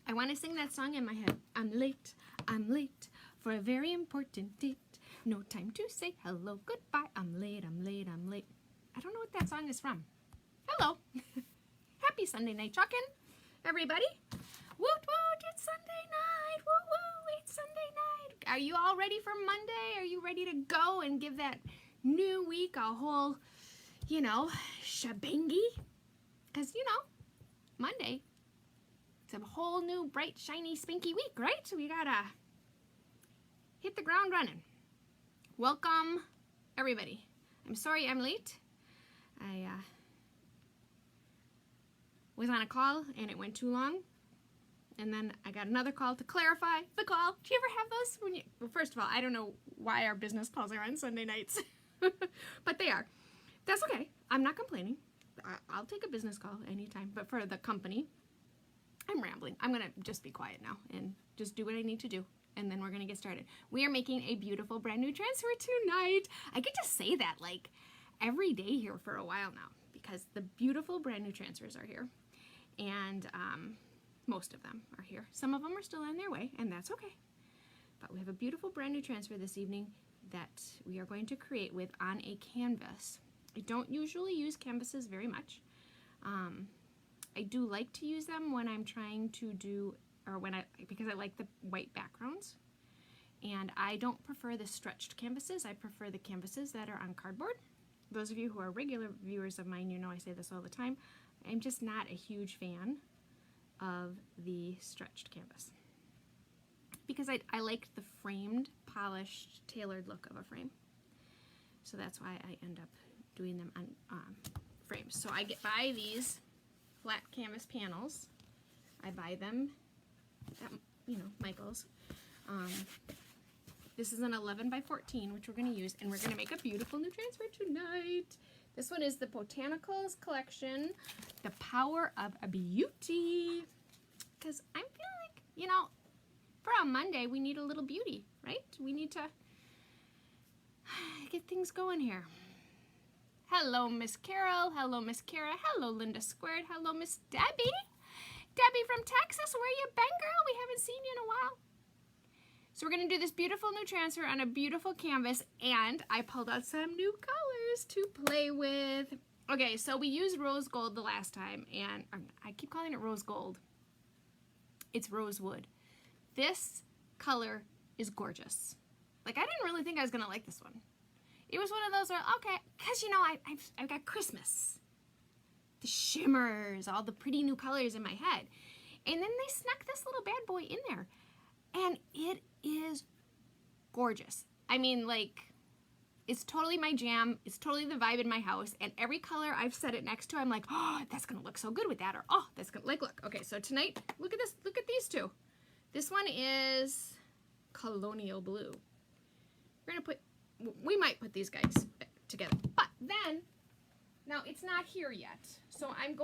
I want to sing that song in my head. I'm late for a very important date. No time to say hello, goodbye. I'm late. I don't know what that song is from. Hello. Happy Sunday night, Chalkin', everybody. Woot woot, it's Sunday night. Woo woo, it's Sunday night. Are you all ready for Monday? Are you ready to go and give that new week a whole, shebangy? Because, Monday, it's a whole new bright, shiny, spinky week, right? So we gotta hit the ground running. Welcome, everybody. I'm sorry I'm late. I was on a call and it went too long. And then I got another call to clarify the call. Do you ever have those? Well, first of all, I don't know why our business calls are on Sunday nights. But they are. That's okay. I'm not complaining. I'll take a business call anytime. But for the company, I'm rambling. I'm going to just be quiet now and just do what I need to do. And then we're going to get started. We are making a beautiful brand new transfer tonight. I get to say that like every day here for a while now because the beautiful brand new transfers are here. And most of them are here. Some of them are still on their way, and that's okay. But we have a beautiful brand new transfer this evening that we are going to create with on a canvas. I don't usually use canvases very much. I do like to use them when I'm trying to do, because I like the white backgrounds. And I don't prefer the stretched canvases. I prefer the canvases that are on cardboard. Those of you who are regular viewers of mine, I say this all the time. I'm just not a huge fan of the stretched canvas because I like the framed, polished, tailored look of a frame. So that's why I end up doing them on frames. So I buy these flat canvas panels. I buy them at, Michael's. This is an 11 by 14, which we're going to use, and we're going to make a beautiful new transfer tonight. This one is the Botanicals collection, The Power of a Beauty. Because I'm feeling like, for a Monday, we need a little beauty, right? We need to get things going here. Hello, Miss Carol. Hello, Miss Kara. Hello, Linda Squared. Hello, Miss Debbie. Debbie from Texas. Where you been, girl? We haven't seen you in a while. So we're going to do this beautiful new transfer on a beautiful canvas, and I pulled out some new colors to play with. Okay, so we used rose gold the last time, and I keep calling it rose gold. It's rosewood. This color is gorgeous. Like, I didn't really think I was going to like this one. It was one of those where, okay, because, I've got Christmas. The shimmers, all the pretty new colors in my head. And then they snuck this little bad boy in there. And it is gorgeous. I mean, like, it's totally my jam. It's totally the vibe in my house. And every color I've set it next to, I'm like, oh, that's going to look so good with that. Or, oh, that's going to, look. Okay, so tonight, look at this. Look at these two. This one is colonial blue. We're going to we might put these guys together. But then, now it's not here yet. So I'm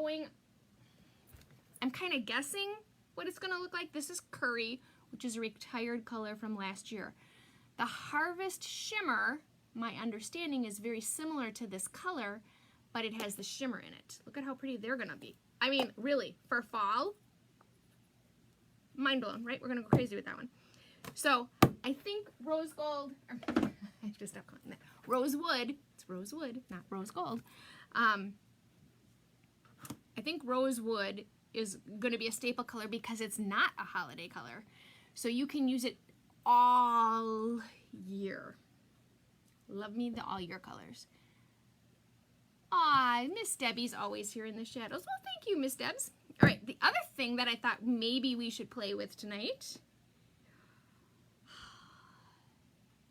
kind of guessing what it's going to look like. This is Curry, which is a retired color from last year. The Harvest Shimmer, my understanding, is very similar to this color, but it has the shimmer in it. Look at how pretty they're gonna be. I mean, really, for fall, mind blown, right? We're gonna go crazy with that one. So I think rose gold, I have to stop calling that rosewood. It's rosewood, not rose gold. I think rosewood is gonna be a staple color because it's not a holiday color. So you can use it all year. Love me the all year colors. Aw, Miss Debbie's always here in the shadows. Well, thank you, Miss Debs. All right, the other thing that I thought maybe we should play with tonight.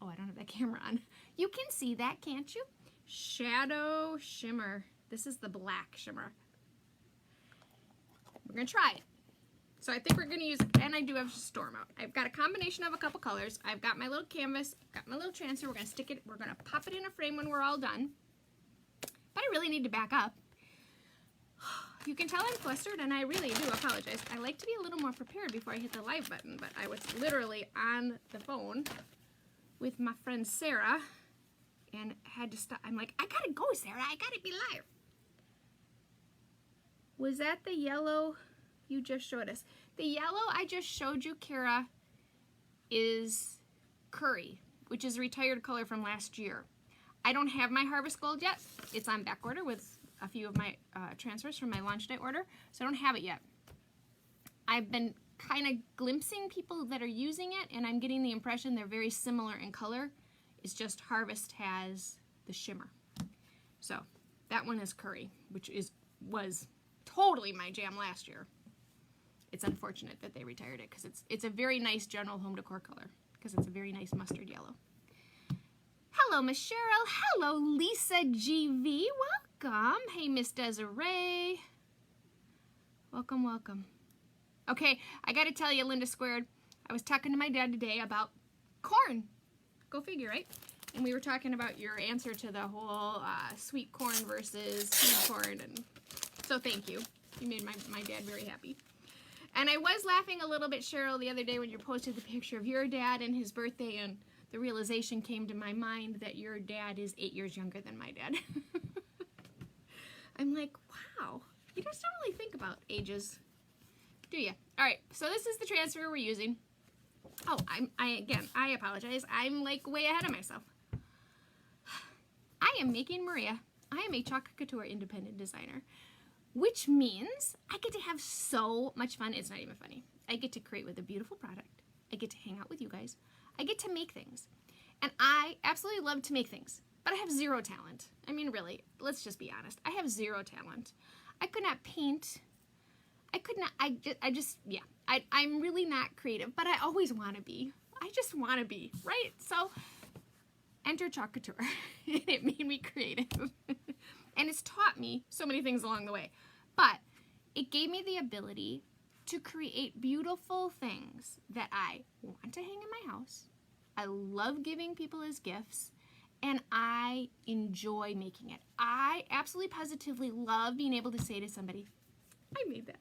Oh, I don't have that camera on. You can see that, can't you? Shadow Shimmer. This is the black shimmer. We're gonna try it. So I think we're going to use, and I do have storm out. I've got a combination of a couple colors. I've got my little canvas, got my little transfer. We're going to stick it, we're going to pop it in a frame when we're all done. But I really need to back up. You can tell I'm flustered, and I really do apologize. I like to be a little more prepared before I hit the live button, but I was literally on the phone with my friend Sarah and had to stop. I'm like, I got to go, Sarah. I got to be live. Was that the yellow you just showed us. The yellow I just showed you, Kara, is Curry, which is a retired color from last year. I don't have my Harvest Gold yet. It's on back order with a few of my transfers from my launch day order, so I don't have it yet. I've been kind of glimpsing people that are using it, and I'm getting the impression they're very similar in color. It's just Harvest has the shimmer. So that one is Curry, which was totally my jam last year. It's unfortunate that they retired it because it's a very nice general home decor color because it's a very nice mustard yellow. Hello, Miss Cheryl. Hello, Lisa GV. Welcome. Hey, Miss Desiree. Welcome, welcome. Okay, I got to tell you, Linda Squared, I was talking to my dad today about corn. Go figure, right? And we were talking about your answer to the whole sweet corn versus seed corn. And so thank you. You made my dad very happy. And I was laughing a little bit, Cheryl, the other day when you posted the picture of your dad and his birthday, and the realization came to my mind that your dad is 8 years younger than my dad. I'm like, wow, you just don't really think about ages, do you? All right, so this is the transfer we're using. Oh, I apologize. I'm like way ahead of myself. I am making Maria. I am a Chalk Couture independent designer, which means I get to have so much fun. It's not even funny. I get to create with a beautiful product. I get to hang out with you guys. I get to make things. And I absolutely love to make things, but I have zero talent. I mean, really, let's just be honest. I have zero talent. I could not paint. I could not, yeah. I'm really not creative, but I always want to be. I just want to be, right? So, enter Chalk Couture. It made me creative. And it's taught me so many things along the way. But it gave me the ability to create beautiful things that I want to hang in my house. I love giving people as gifts, and I enjoy making it. I absolutely positively love being able to say to somebody, I made that.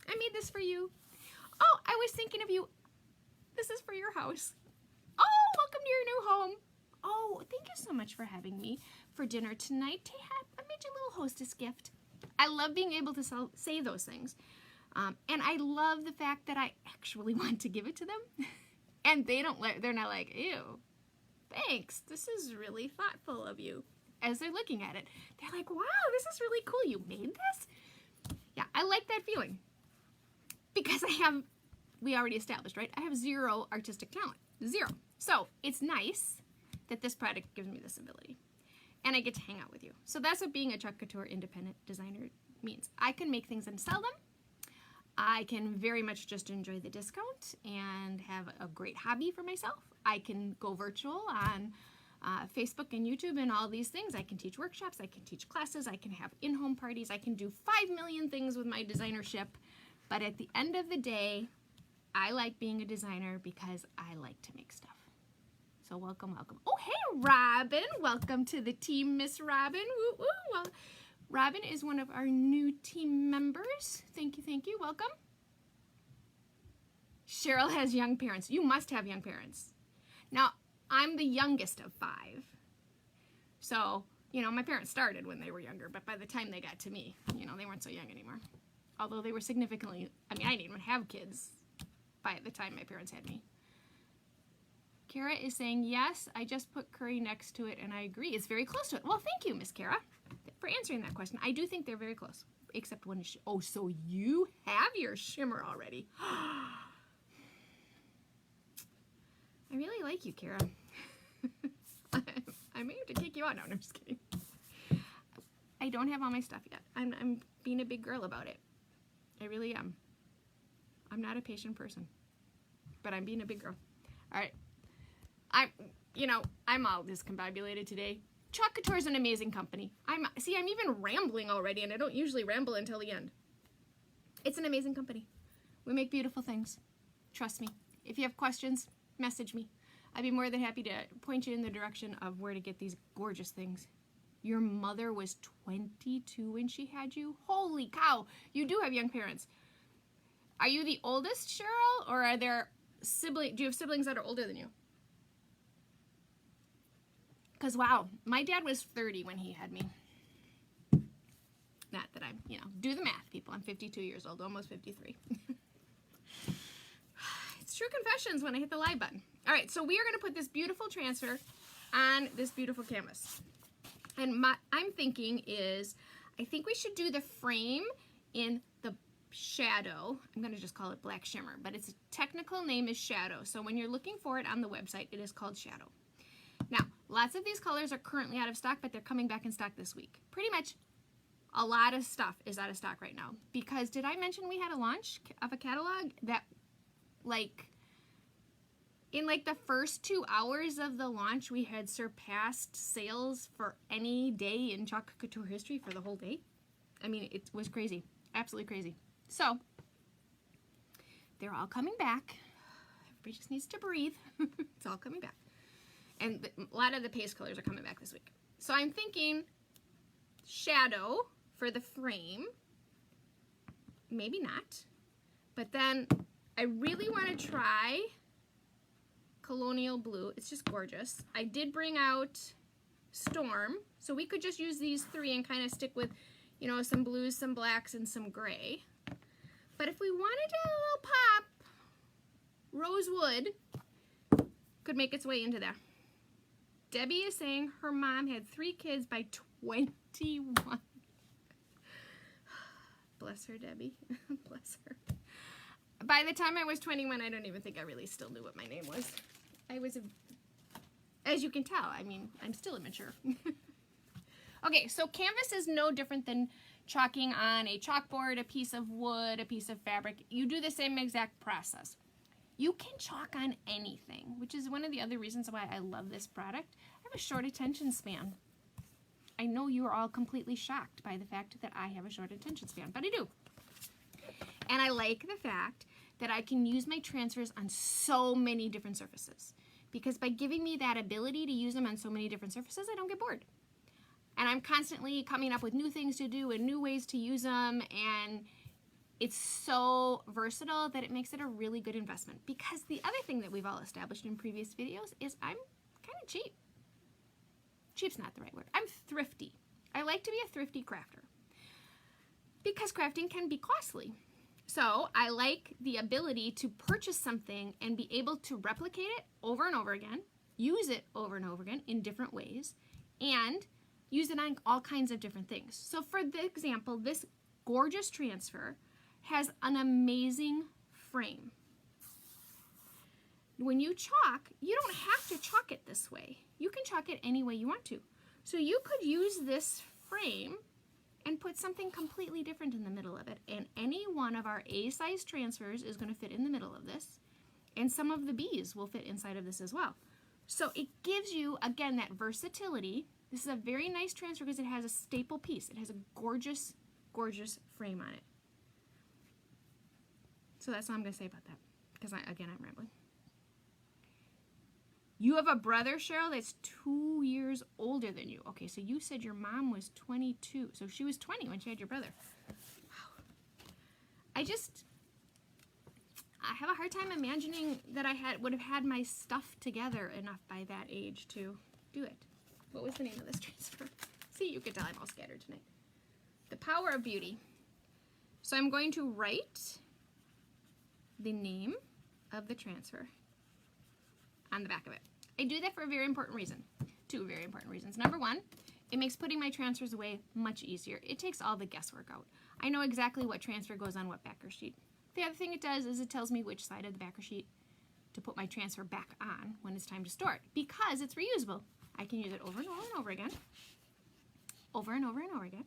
I made this for you. Oh, I was thinking of you. This is for your house. Oh, welcome to your new home. Oh, thank you so much for having me for dinner tonight. I made you a little hostess gift. I love being able to say those things. And I love the fact that I actually want to give it to them. And they're not like, ew, thanks. This is really thoughtful of you. As they're looking at it, they're like, wow, this is really cool. You made this? Yeah, I like that feeling. Because we already established, right? I have zero artistic talent. Zero. So it's nice that this product gives me this ability. And I get to hang out with you. So that's what being a Chalk Couture independent designer means. I can make things and sell them. I can very much just enjoy the discount and have a great hobby for myself. I can go virtual on Facebook and YouTube and all these things. I can teach workshops. I can teach classes. I can have in-home parties. I can do 5 million things with my designership. But at the end of the day, I like being a designer because I like to make stuff. So welcome, welcome. Oh, hey, Robin. Welcome to the team, Miss Robin. Woo, woo. Well, Robin is one of our new team members. Thank you, thank you. Welcome. Cheryl has young parents. You must have young parents. Now, I'm the youngest of 5. So, you know, my parents started when they were younger, but by the time they got to me, you know, they weren't so young anymore. Although they were significantly, I mean, I didn't even have kids by the time my parents had me. Kara is saying, yes, I just put curry next to it, and I agree. It's very close to it. Well, thank you, Miss Kara, for answering that question. I do think they're very close, except one is, oh, so you have your shimmer already. I really like you, Kara. I may have to kick you out now. No, I'm just kidding. I don't have all my stuff yet. I'm being a big girl about it. I really am. I'm not a patient person, but I'm being a big girl. All right. I'm all discombobulated today. Chalk Couture is an amazing company. I'm even rambling already, and I don't usually ramble until the end. It's an amazing company. We make beautiful things. Trust me. If you have questions, message me. I'd be more than happy to point you in the direction of where to get these gorgeous things. Your mother was 22 when she had you? Holy cow, you do have young parents. Are you the oldest, Cheryl, or are there siblings? Do you have siblings that are older than you? Because, wow, my dad was 30 when he had me. Not that I'm, you know, do the math, people. I'm 52 years old, almost 53. It's true confessions when I hit the live button. All right, so we are going to put this beautiful transfer on this beautiful canvas. And I'm thinking is, I think we should do the frame in the shadow. I'm going to just call it black shimmer, but its technical name is shadow. So when you're looking for it on the website, it is called shadow. Now, lots of these colors are currently out of stock, but they're coming back in stock this week. Pretty much a lot of stuff is out of stock right now. Because did I mention we had a launch of a catalog that, like, in like the first 2 hours of the launch, we had surpassed sales for any day in Chalk Couture history for the whole day? I mean, it was crazy. Absolutely crazy. So, they're all coming back. Everybody just needs to breathe. It's all coming back. And a lot of the paste colors are coming back this week. So I'm thinking shadow for the frame. Maybe not. But then I really want to try colonial blue. It's just gorgeous. I did bring out storm. So we could just use these three and kind of stick with, you know, some blues, some blacks, and some gray. But if we wanted a little pop, rosewood could make its way into there. Debbie is saying her mom had 3 kids by 21. Bless her, Debbie. Bless her. By the time I was 21, I don't even think I really still knew what my name was. I was, as you can tell, I mean, I'm still immature. Okay, so canvas is no different than chalking on a chalkboard, a piece of wood, a piece of fabric. You do the same exact process. You can chalk on anything, which is one of the other reasons why I love this product. I have a short attention span. I know you are all completely shocked by the fact that I have a short attention span, but I do. And I like the fact that I can use my transfers on so many different surfaces. Because by giving me that ability to use them on so many different surfaces, I don't get bored. And I'm constantly coming up with new things to do and new ways to use them, and it's so versatile that it makes it a really good investment. Because the other thing that we've all established in previous videos is I'm kind of cheap. Cheap's not the right word. I'm thrifty. I like to be a thrifty crafter because crafting can be costly. So I like the ability to purchase something and be able to replicate it over and over again, use it over and over again in different ways, and use it on all kinds of different things. So for the example, this gorgeous transfer has an amazing frame. When you chalk, you don't have to chalk it this way. You can chalk it any way you want to. So you could use this frame and put something completely different in the middle of it. And any one of our A-size transfers is going to fit in the middle of this. And some of the B's will fit inside of this as well. So it gives you, again, that versatility. This is a very nice transfer because it has a staple piece. It has a gorgeous, gorgeous frame on it. So that's all I'm going to say about that. Because, again, I'm rambling. You have a brother, Cheryl, that's 2 years older than you. Okay, so you said your mom was 22. So she was 20 when she had your brother. Wow. I have a hard time imagining that I would have had my stuff together enough by that age to do it. What was the name of this transfer? See, you can tell I'm all scattered tonight. The Power of Beauty. So I'm going to write the name of the transfer on the back of it. I do that for a very important reason. 2 very important reasons. Number 1, it makes putting my transfers away much easier. It takes all the guesswork out. I know exactly what transfer goes on what backer sheet. The other thing it does is it tells me which side of the backer sheet to put my transfer back on when it's time to store it, because it's reusable. I can use it over and over and over again. Over and over and over again.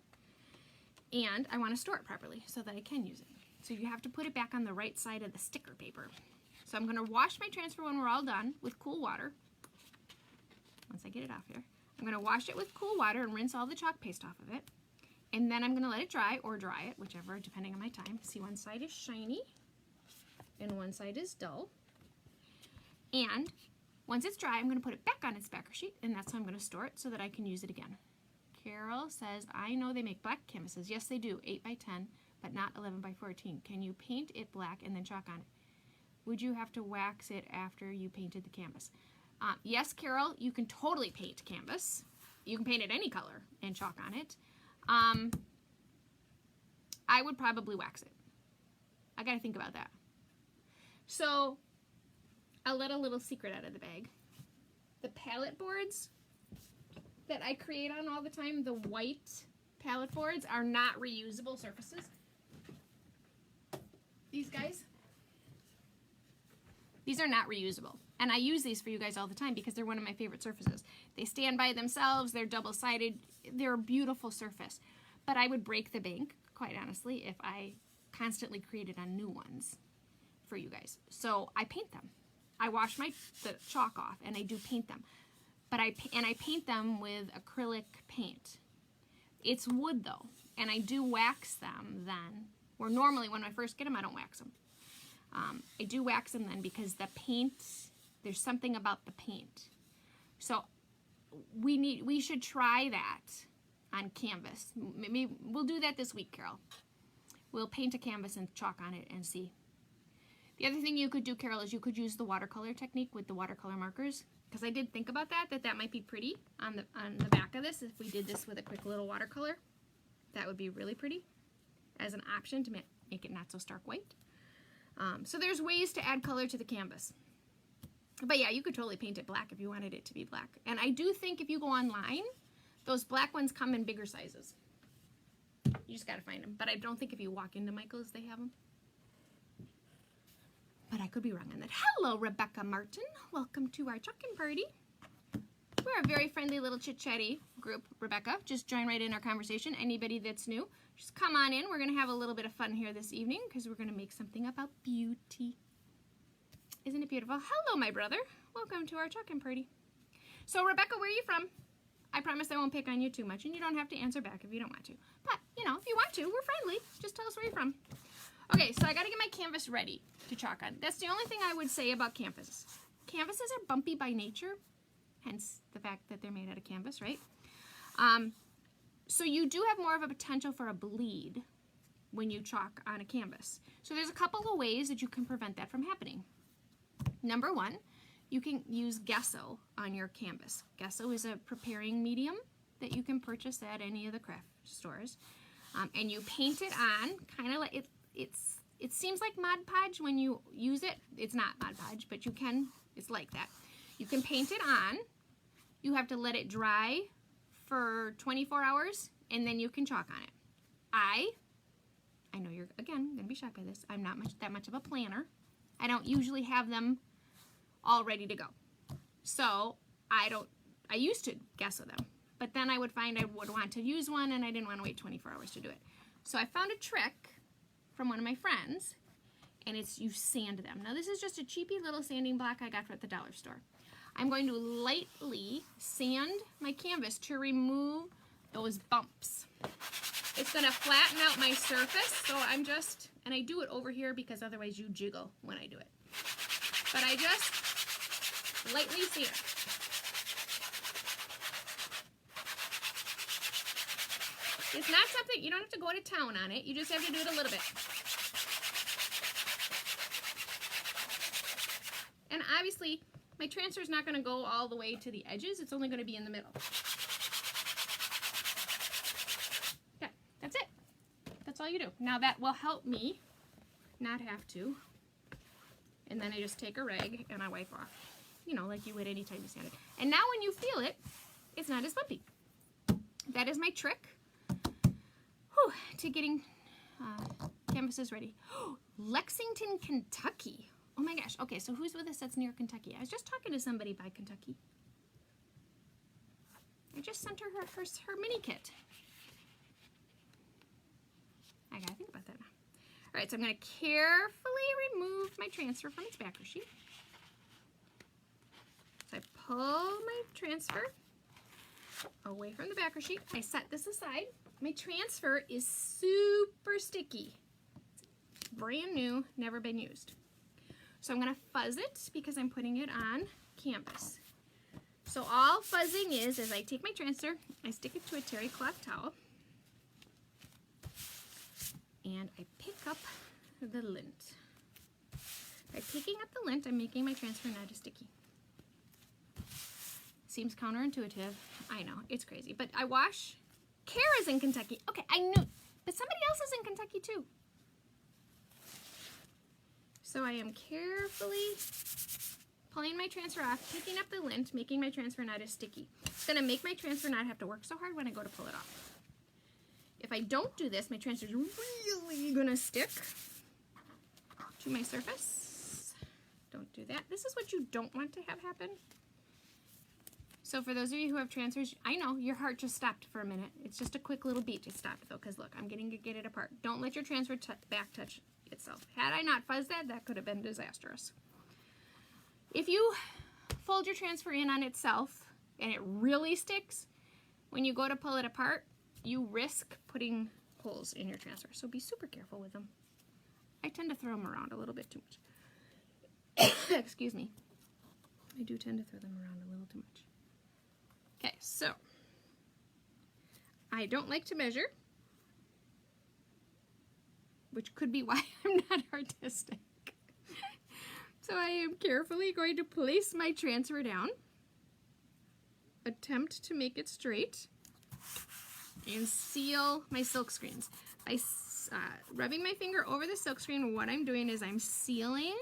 And I want to store it properly so that I can use it. So you have to put it back on the right side of the sticker paper. So I'm going to wash my transfer when we're all done with cool water. Once I get it off here. I'm going to wash it with cool water and rinse all the chalk paste off of it. And then I'm going to let it dry, or dry it, whichever, depending on my time. See, one side is shiny and one side is dull. And once it's dry, I'm going to put it back on its backer sheet, and that's how I'm going to store it so that I can use it again. Carol says, I know they make black canvases. Yes, they do, 8 by 10, but not 11 by 14. Can you paint it black and then chalk on it? Would you have to wax it after you painted the canvas? Yes, Carol, you can totally paint canvas. You can paint it any color and chalk on it. I would probably wax it. I gotta think about that. So I'll let a little secret out of the bag. The palette boards that I create on all the time, the white palette boards, are not reusable surfaces. These guys, these are not reusable. And I use these for you guys all the time because they're one of my favorite surfaces. They stand by themselves, they're double-sided, they're a beautiful surface. But I would break the bank, quite honestly, if I constantly created on new ones for you guys. So I paint them. I wash the chalk off and I do paint them. But I paint them with acrylic paint. It's wood though, and I do wax them then. Where normally when I first get them, I don't wax them. I do wax them then because the paint, there's something about the paint. So we should try that on canvas. Maybe we'll do that this week, Carol. We'll paint a canvas and chalk on it and see. The other thing you could do, Carol, is you could use the watercolor technique with the watercolor markers. Because I did think about that might be pretty on the back of this. If we did this with a quick little watercolor, that would be really pretty as an option to make it not so stark white. So there's ways to add color to the canvas. But yeah, you could totally paint it black if you wanted it to be black. And I do think if you go online, those black ones come in bigger sizes. You just gotta find them. But I don't think if you walk into Michael's, they have them. But I could be wrong on that. Hello, Rebecca Martin. Welcome to our chucking party. We're a very friendly little chit-chatty group, Rebecca. Just join right in our conversation. Anybody that's new, just come on in. We're going to have a little bit of fun here this evening because we're going to make something about beauty. Isn't it beautiful? Hello, my brother. Welcome to our chucking party. So, Rebecca, where are you from? I promise I won't pick on you too much, and you don't have to answer back if you don't want to. But, you know, if you want to, we're friendly. Just tell us where you're from. Okay, so I got to get my canvas ready to chalk on. That's the only thing I would say about canvases. Canvases are bumpy by nature, hence the fact that they're made out of canvas, right? So you do have more of a potential for a bleed when you chalk on a canvas. So there's a couple of ways that you can prevent that from happening. Number one, you can use gesso on your canvas. Gesso is a preparing medium that you can purchase at any of the craft stores. And you paint it on, kind of like it seems like Mod Podge when you use it. It's not Mod Podge, but you can, it's like that. You can paint it on. You have to let it dry for 24 hours, and then you can chalk on it. I know you're, again, going to be shocked by this. I'm not that much of a planner. I don't usually have them all ready to go. So I used to gesso them, but then I would find I would want to use one, and I didn't want to wait 24 hours to do it. So I found a trick from one of my friends, and it's you sand them. Now this is just a cheapy little sanding block I got at the dollar store. I'm going to lightly sand my canvas to remove those bumps. It's going to flatten out my surface, so I'm just, and I do it over here because otherwise you jiggle when I do it. But I just lightly sand. It's not something, you don't have to go to town on it, you just have to do it a little bit. And obviously, my transfer is not going to go all the way to the edges, it's only going to be in the middle. Okay, that's it. That's all you do. Now that will help me not have to. And then I just take a rag and I wipe off. You know, like you would anytime you sand it. And now when you feel it, it's not as bumpy. That is my trick to getting canvases ready. Lexington, Kentucky. Oh my gosh. Okay, so who's with us that's near Kentucky? I was just talking to somebody by Kentucky. I just sent her mini kit. I gotta think about that now. All right, so I'm gonna carefully remove my transfer from its backer sheet. So I pull my transfer away from the backer sheet. I set this aside. My transfer is super sticky. It's brand new, never been used. So I'm going to fuzz it because I'm putting it on canvas. So all fuzzing is I take my transfer, I stick it to a terry cloth towel, and I pick up the lint. By picking up the lint, I'm making my transfer not as sticky. Seems counterintuitive. I know, it's crazy. But I wash. Kara's in Kentucky. Okay, I knew. But somebody else is in Kentucky too. So I am carefully pulling my transfer off, picking up the lint, making my transfer not as sticky. It's going to make my transfer not have to work so hard when I go to pull it off. If I don't do this, my transfer is really going to stick to my surface. Don't do that. This is what you don't want to have happen. So for those of you who have transfers, I know your heart just stopped for a minute. It's just a quick little beat. It stopped though, because look, I'm getting to get it apart. Don't let your transfer back touch itself. Had I not fuzzed that, that could have been disastrous. If you fold your transfer in on itself and it really sticks, when you go to pull it apart, you risk putting holes in your transfer. So be super careful with them. I tend to throw them around a little bit too much. Excuse me. I do tend to throw them around a little too much. Okay, so I don't like to measure, which could be why I'm not artistic. So I am carefully going to place my transfer down, attempt to make it straight, and seal my silk screens. By rubbing my finger over the silk screen, what I'm doing is I'm sealing,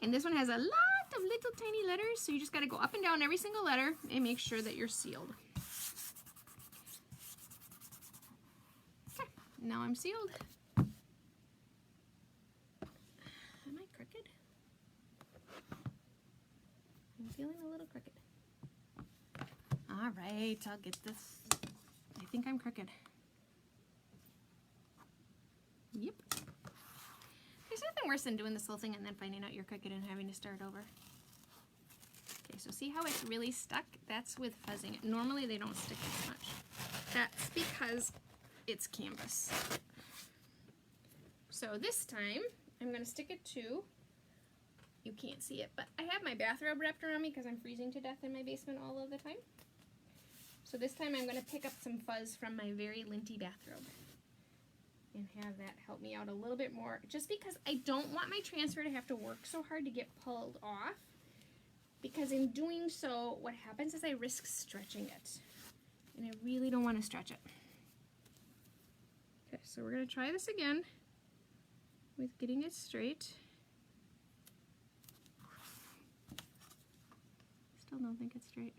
and this one has a lot of little tiny letters, so you just got to go up and down every single letter and make sure that you're sealed. Okay, now I'm sealed. Am I crooked? I'm feeling a little crooked. All right, I'll get this. I think I'm crooked. Yep. There's nothing worse than doing this whole thing and then finding out you're crooked and having to start over. Okay, so see how it's really stuck? That's with fuzzing it. Normally they don't stick as much. That's because it's canvas. So this time I'm going to stick it to, you can't see it, but I have my bathrobe wrapped around me because I'm freezing to death in my basement all of the time. So this time I'm going to pick up some fuzz from my very linty bathrobe and have that help me out a little bit more, just because I don't want my transfer to have to work so hard to get pulled off, because in doing so what happens is I risk stretching it, and I really don't want to stretch it. Okay, so we're going to try this again with getting it straight. Still don't think it's straight.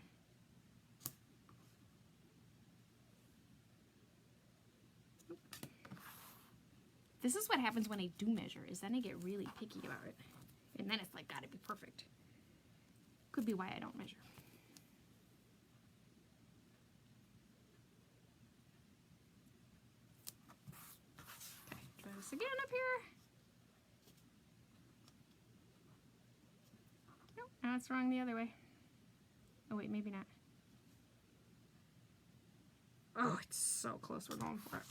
This is what happens when I do measure, is then I get really picky about it. And then it's like, gotta be perfect. Could be why I don't measure. Okay, try this again up here. Nope, now it's wrong the other way. Oh wait, maybe not. Oh, it's so close, we're going for it.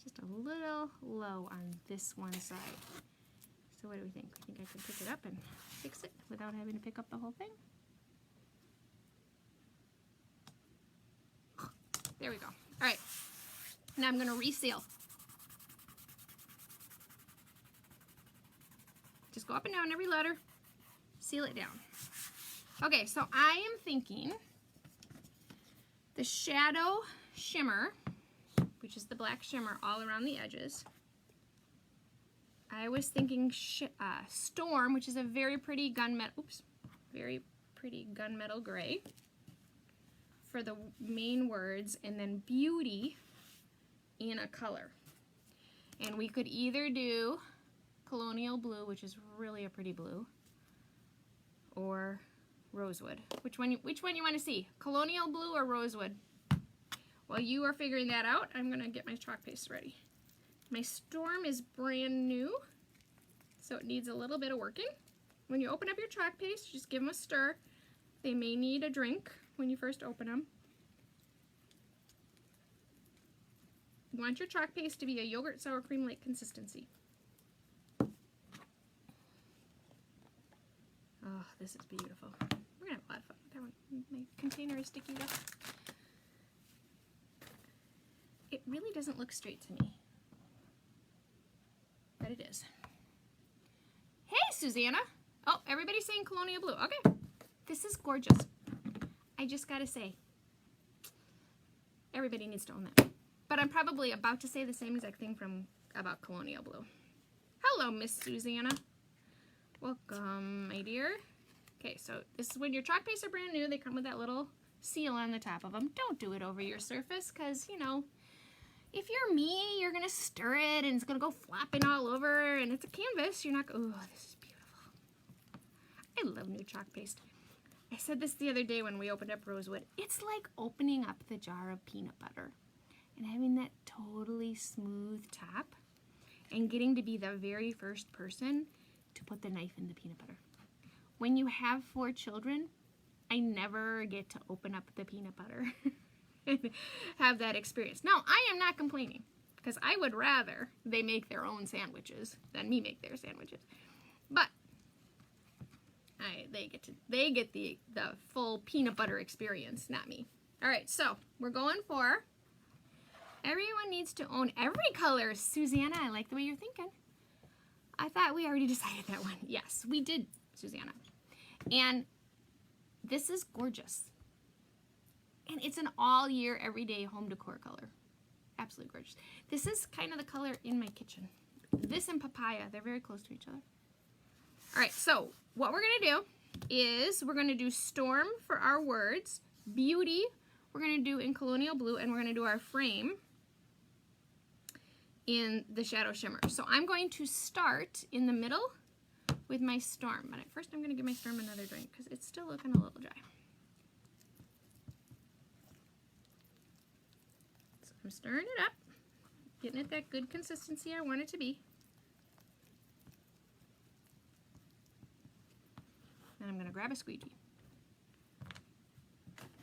Just a little low on this one side. So what do we think? We think I can pick it up and fix it without having to pick up the whole thing? There we go. All right, now I'm going to reseal. Just go up and down every letter, seal it down. Okay, so I am thinking the shadow shimmer, which is the black shimmer all around the edges. I was thinking Storm, which is a very pretty gunmetal gray for the main words, and then Beauty in a color. And we could either do Colonial Blue, which is really a pretty blue, or Rosewood. Which one you want to see? Colonial Blue or Rosewood? While you are figuring that out, I'm going to get my chalk paste ready. My Storm is brand new, so it needs a little bit of working. When you open up your chalk paste, just give them a stir. They may need a drink when you first open them. You want your chalk paste to be a yogurt sour cream-like consistency. Oh, this is beautiful. We're going to have a lot of fun with that one. My container is sticky though. It really doesn't look straight to me, but it is. Hey, Susanna. Oh, everybody's saying Colonial Blue. Okay, this is gorgeous. I just gotta say, everybody needs to own that. But I'm probably about to say the same exact thing about Colonial Blue. Hello, Miss Susanna. Welcome, my dear. Okay, so this is when your chalk pastes are brand new. They come with that little seal on the top of them. Don't do it over your surface because, you know, if you're me, you're going to stir it and it's going to go flopping all over and it's a canvas. You're not going to, oh, this is beautiful. I love new chalk paste. I said this the other day when we opened up Rosewood. It's like opening up the jar of peanut butter and having that totally smooth top and getting to be the very first person to put the knife in the peanut butter. When you have 4 children, I never get to open up the peanut butter and have that experience. Now, I am not complaining because I would rather they make their own sandwiches than me make their sandwiches. But they get the full peanut butter experience, not me. All right, so we're going for everyone needs to own every color. Susanna, I like the way you're thinking. I thought we already decided that one. Yes, we did, Susanna. And this is gorgeous. And it's an all year, everyday home decor color. Absolutely gorgeous. This is kind of the color in my kitchen. This and papaya, they're very close to each other. All right, so what we're gonna do is we're gonna do storm for our words, beauty, we're gonna do in Colonial Blue, and we're gonna do our frame in the shadow shimmer. So I'm going to start in the middle with my storm. But at first I'm going to give my storm another drink because it's still looking a little dry. So I'm stirring it up, getting it that good consistency I want it to be. And I'm going to grab a squeegee.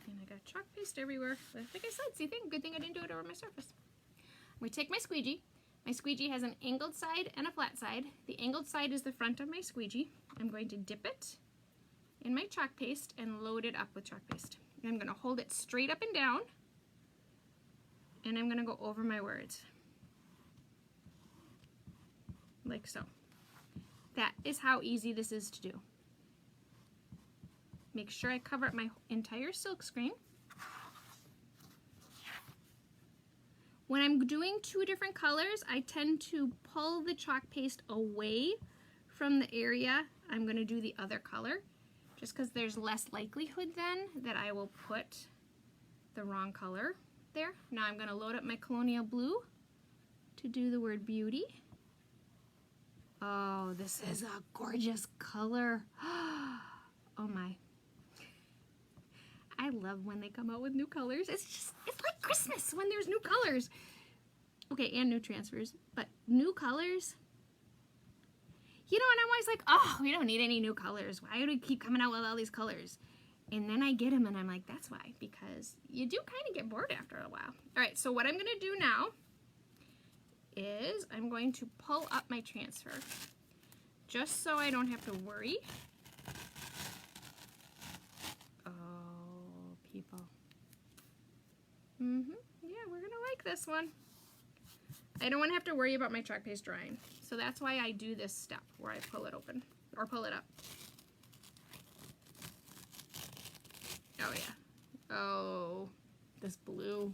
And I got chalk paste everywhere. Like I said, see, good thing I didn't do it over my surface. We take my squeegee. My squeegee has an angled side and a flat side. The angled side is the front of my squeegee. I'm going to dip it in my chalk paste and load it up with chalk paste. And I'm going to hold it straight up and down, and I'm going to go over my words. Like so. That is how easy this is to do. Make sure I cover up my entire silk screen. When I'm doing 2 different colors, I tend to pull the chalk paste away from the area I'm going to do the other color, just because there's less likelihood then that I will put the wrong color there. Now I'm going to load up my Colonial Blue to do the word beauty. Oh, this is a gorgeous color. Oh my. I love when they come out with new colors. It's like Christmas when there's new colors. Okay, and new transfers, but new colors. You know, and I'm always like, oh, we don't need any new colors. Why do we keep coming out with all these colors? And then I get them and I'm like, that's why, because you do kind of get bored after a while. All right, so what I'm gonna do now is I'm going to pull up my transfer just so I don't have to worry. People. Yeah, we're gonna like this one. I don't want to have to worry about my chalk paste drying. So that's why I do this step where I pull it open or pull it up. Oh yeah. Oh, this blue.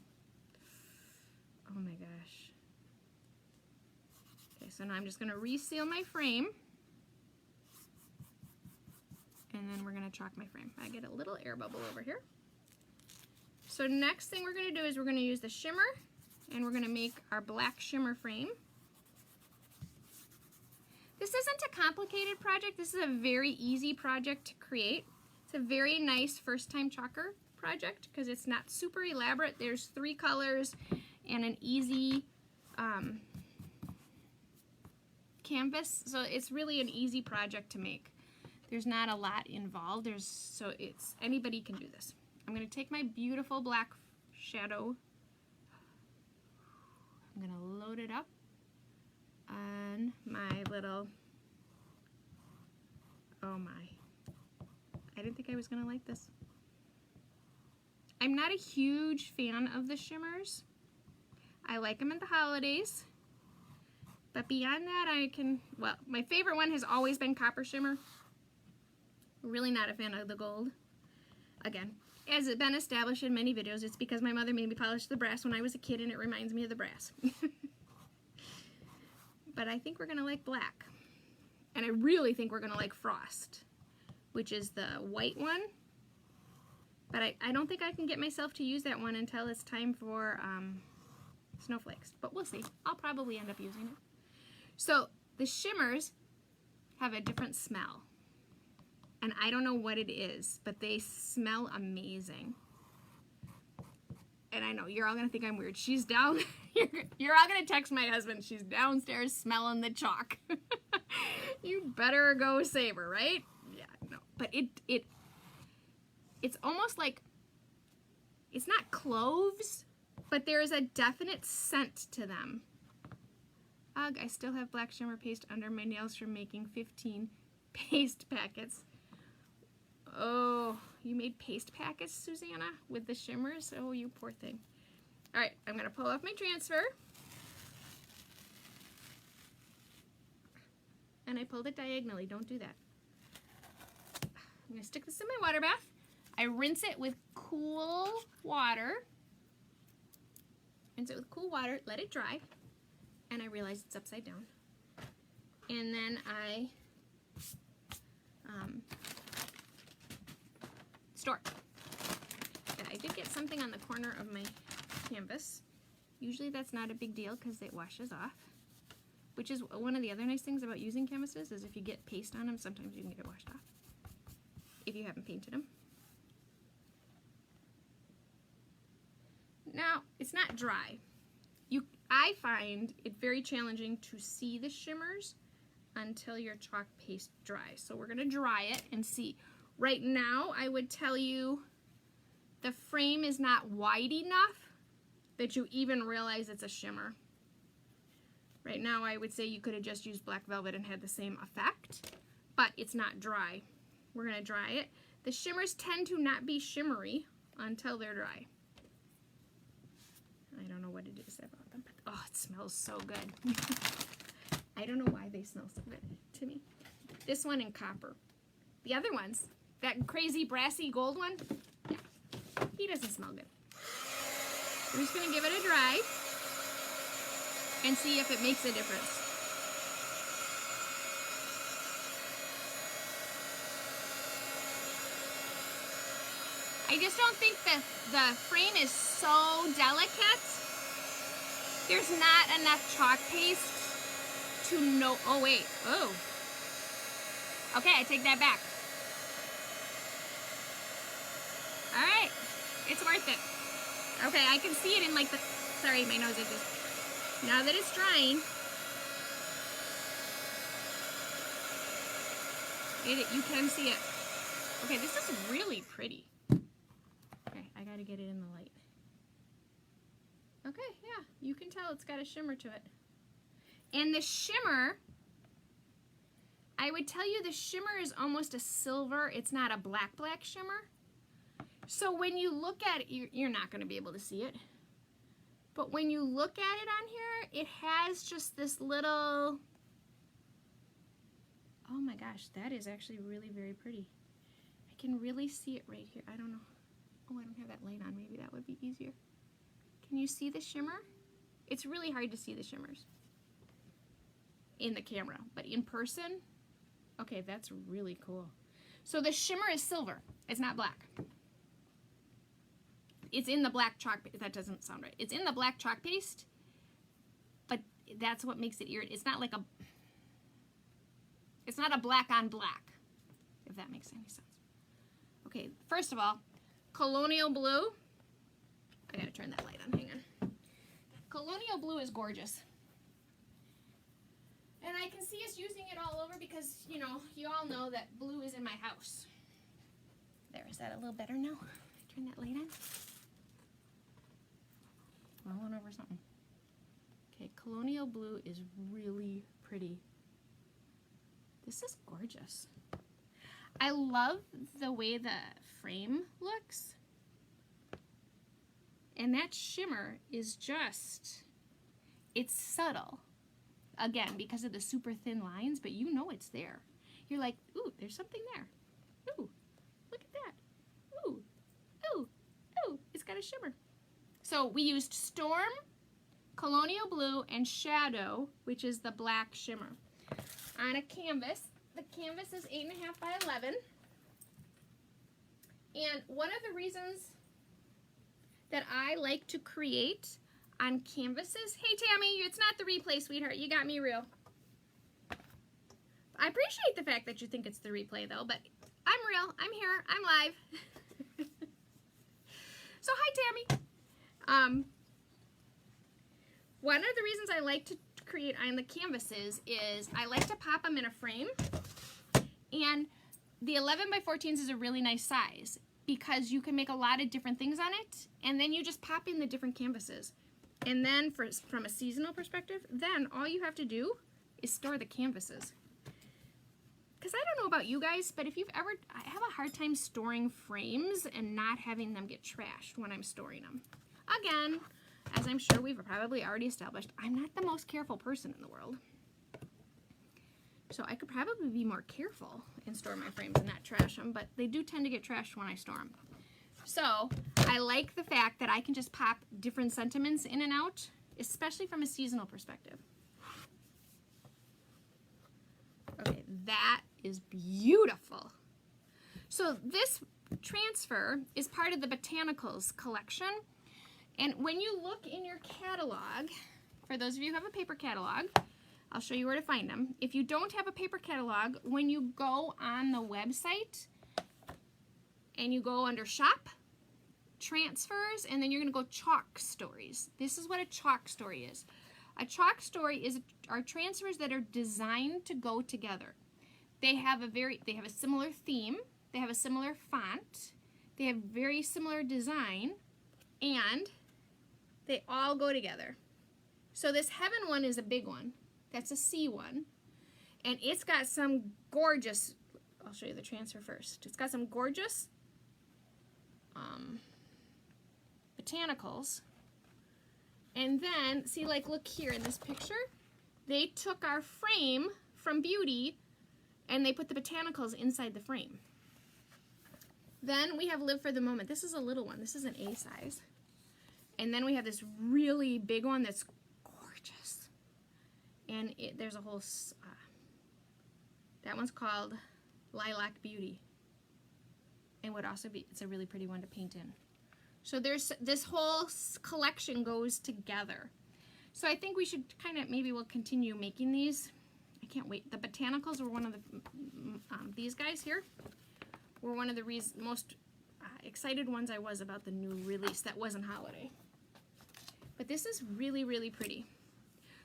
Oh my gosh. Okay, so now I'm just gonna reseal my frame. And then we're gonna chalk my frame. I get a little air bubble over here. So next thing we're going to do is we're going to use the shimmer, and we're going to make our black shimmer frame. This isn't a complicated project. This is a very easy project to create. It's a very nice first-time chalker project because it's not super elaborate. There's 3 colors and an easy canvas, so it's really an easy project to make. There's not a lot involved. So anybody can do this. I'm going to take my beautiful black shadow. I'm going to load it up on my little, oh my, I didn't think I was going to like this. I'm not a huge fan of the shimmers. I like them at the holidays. But beyond that, well, my favorite one has always been copper shimmer. Really not a fan of the gold. Again, as it's been established in many videos, it's because my mother made me polish the brass when I was a kid, and it reminds me of the brass. But I think we're going to like black. And I really think we're going to like Frost, which is the white one. But I don't think I can get myself to use that one until it's time for snowflakes. But we'll see. I'll probably end up using it. So the shimmers have a different smell. And I don't know what it is, but they smell amazing. And I know, you're all going to think I'm weird. She's down. You're all going to text my husband. She's downstairs smelling the chalk. You better go save her, right? Yeah, no. But it's almost like, it's not cloves, but there is a definite scent to them. Ugh, I still have black shimmer paste under my nails from making 15 paste packets. Oh, you made paste packets, Susanna, with the shimmers? Oh, you poor thing. All right, I'm going to pull off my transfer. And I pulled it diagonally. Don't do that. I'm going to stick this in my water bath. I rinse it with cool water. Rinse it with cool water. Let it dry. And I realize it's upside down. And then I store. And I did get something on the corner of my canvas. Usually that's not a big deal because it washes off. Which is one of the other nice things about using canvases, is if you get paste on them, sometimes you can get it washed off. If you haven't painted them. Now, it's not dry. I find it very challenging to see the shimmers until your chalk paste dries. So we're going to dry it and see. Right now, I would tell you the frame is not wide enough that you even realize it's a shimmer. Right now, I would say you could have just used black velvet and had the same effect, but it's not dry. We're going to dry it. The shimmers tend to not be shimmery until they're dry. I don't know what it is about them, but oh, it smells so good. I don't know why they smell so good to me. This one in copper. The other ones, that crazy brassy gold one, yeah, he doesn't smell good. I'm just going to give it a dry and see if it makes a difference. I just don't think that the frame is so delicate. There's not enough chalk paste to know. Oh, wait. Oh. Okay, I take that back. All right. It's worth it. Okay, I can see it in like the, sorry, my nose itches. Now that it's drying, you can see it. Okay, this is really pretty. Okay, I gotta get it in the light. Okay, yeah, you can tell it's got a shimmer to it. And the shimmer, I would tell you the shimmer is almost a silver. It's not a black shimmer. So when you look at it, you're not going to be able to see it. But when you look at it on here, it has just this little, oh my gosh, that is actually really very pretty. I can really see it right here. I don't know. Oh, I don't have that light on. Maybe that would be easier. Can you see the shimmer? It's really hard to see the shimmers in the camera, but in person, okay, that's really cool. So the shimmer is silver. It's not black. It's in the black chalk. That doesn't sound right. It's in the black chalk paste, but that's what makes it irritating. It's not like it's not a black on black, if that makes any sense. Okay, first of all, Colonial Blue. I gotta turn that light on. Hang on. Colonial Blue is gorgeous. And I can see us using it all over because, you know, you all know that blue is in my house. There, is that a little better now? Turn that light on. Rolling over something. Okay, Colonial Blue is really pretty. This is gorgeous. I love the way the frame looks. And that shimmer is just, it's subtle. Again, because of the super thin lines, but you know it's there. You're like, ooh, there's something there. Ooh, look at that. Ooh, ooh, got a shimmer. So we used Storm, Colonial Blue, and Shadow, which is the black shimmer, on a canvas. The canvas is 8.5 by 11. And one of the reasons that I like to create on canvases, hey Tammy, it's not the replay, sweetheart, you got me real. I appreciate the fact that you think it's the replay though, but I'm real, I'm here, I'm live. So hi Tammy. One of the reasons I like to create on the canvases is I like to pop them in a frame, and the 11 by 14s is a really nice size because you can make a lot of different things on it, and then you just pop in the different canvases. And then from a seasonal perspective, then all you have to do is store the canvases. Because I don't know about you guys, but if you've ever, I have a hard time storing frames and not having them get trashed when I'm storing them. Again, as I'm sure we've probably already established, I'm not the most careful person in the world. So I could probably be more careful and store my frames and not trash them, but they do tend to get trashed when I store them. So I like the fact that I can just pop different sentiments in and out, especially from a seasonal perspective. Okay, that is beautiful. So this transfer is part of the Botanicals collection. And when you look in your catalog, for those of you who have a paper catalog, I'll show you where to find them. If you don't have a paper catalog, when you go on the website and you go under shop, transfers, and then you're going to go chalk stories. This is what a chalk story is. A chalk story are transfers that are designed to go together. They have a similar theme, they have a similar font, they have very similar design, and they all go together. So this Heaven one is a big one. That's a C one. And it's got some gorgeous, I'll show you the transfer first. It's got some gorgeous botanicals. And then, see, like, look here in this picture. They took our frame from Beauty and they put the botanicals inside the frame. Then we have Live for the Moment. This is a little one. This is an A size. And then we have this really big one that's gorgeous. And there's a whole, that one's called Lilac Beauty. And would also be, it's a really pretty one to paint in. So there's, this whole collection goes together. So I think we should kind of, maybe we'll continue making these. I can't wait. The botanicals were one of the, these guys here were one of the most excited ones I was about the new release that wasn't holiday. But this is really, really pretty.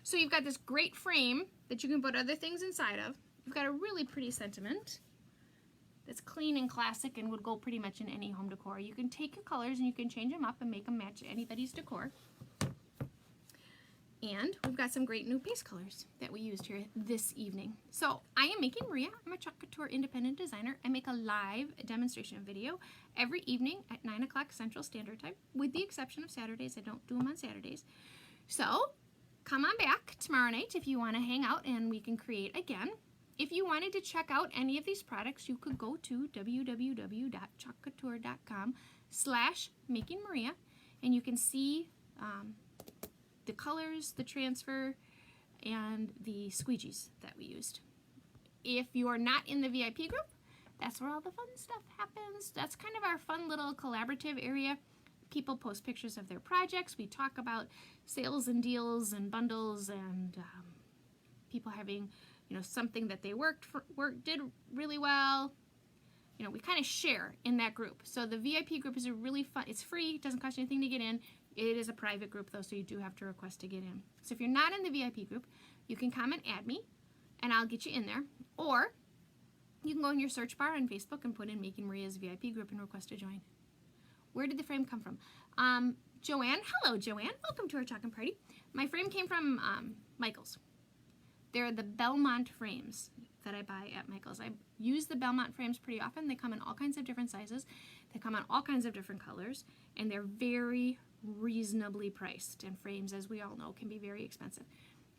So you've got this great frame that you can put other things inside of. You've got a really pretty sentiment that's clean and classic and would go pretty much in any home decor. You can take your colors and you can change them up and make them match anybody's decor. And we've got some great new paste colors that we used here this evening. So I am making Maria. I'm a Chalk Couture independent designer. I make a live demonstration video every evening at 9 o'clock Central Standard Time, with the exception of Saturdays. I don't do them on Saturdays. So come on back tomorrow night if you want to hang out and we can create again. If you wanted to check out any of these products, you could go to www.chalkcouture.com/makingmaria and you can see the colors, the transfer, and the squeegees that we used. If you are not in the VIP group, that's where all the fun stuff happens. That's kind of our fun little collaborative area. People post pictures of their projects. We talk about sales and deals and bundles and people having, you know, something that they did really well. You know, we kind of share in that group. So the VIP group is a really fun, it's free, it doesn't cost you anything to get in. It is a private group though, so you do have to request to get in. So if you're not in the VIP group, you can come and add me and I'll get you in there. Or you can go in your search bar on Facebook and put in Making Maria's VIP group and request to join. Where did the frame come from? Joanne, hello Joanne, welcome to our Chalk and Party. My frame came from Michael's. They're the Belmont frames that I buy at Michael's. I use the Belmont frames pretty often. They come in all kinds of different sizes. They come in all kinds of different colors, and they're very reasonably priced. And frames, as we all know, can be very expensive.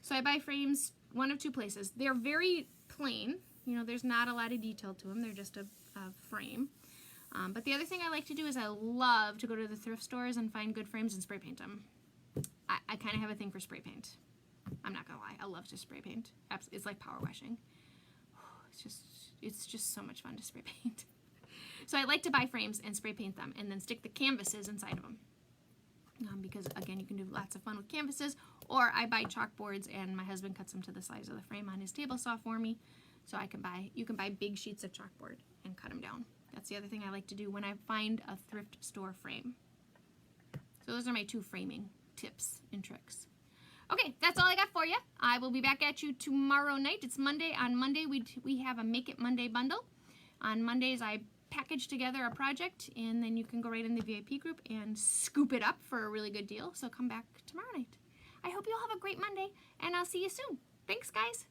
So I buy frames one of two places. They're very plain. You know, there's not a lot of detail to them. They're just a frame. But the other thing I like to do is I love to go to the thrift stores and find good frames and spray paint them. I kind of have a thing for spray paint. I'm not gonna lie, I love to spray paint. It's like power washing. It's just so much fun to spray paint. So I like to buy frames and spray paint them and then stick the canvases inside of them. Because again, you can do lots of fun with canvases, or I buy chalkboards and my husband cuts them to the size of the frame on his table saw for me. So you can buy big sheets of chalkboard and cut them down. That's the other thing I like to do when I find a thrift store frame. So those are my 2 framing tips and tricks. Okay, that's all I got for you. I will be back at you tomorrow night. It's Monday. On Monday, we have a Make It Monday bundle. On Mondays, I package together a project, and then you can go right in the VIP group and scoop it up for a really good deal. So come back tomorrow night. I hope you all have a great Monday, and I'll see you soon. Thanks, guys.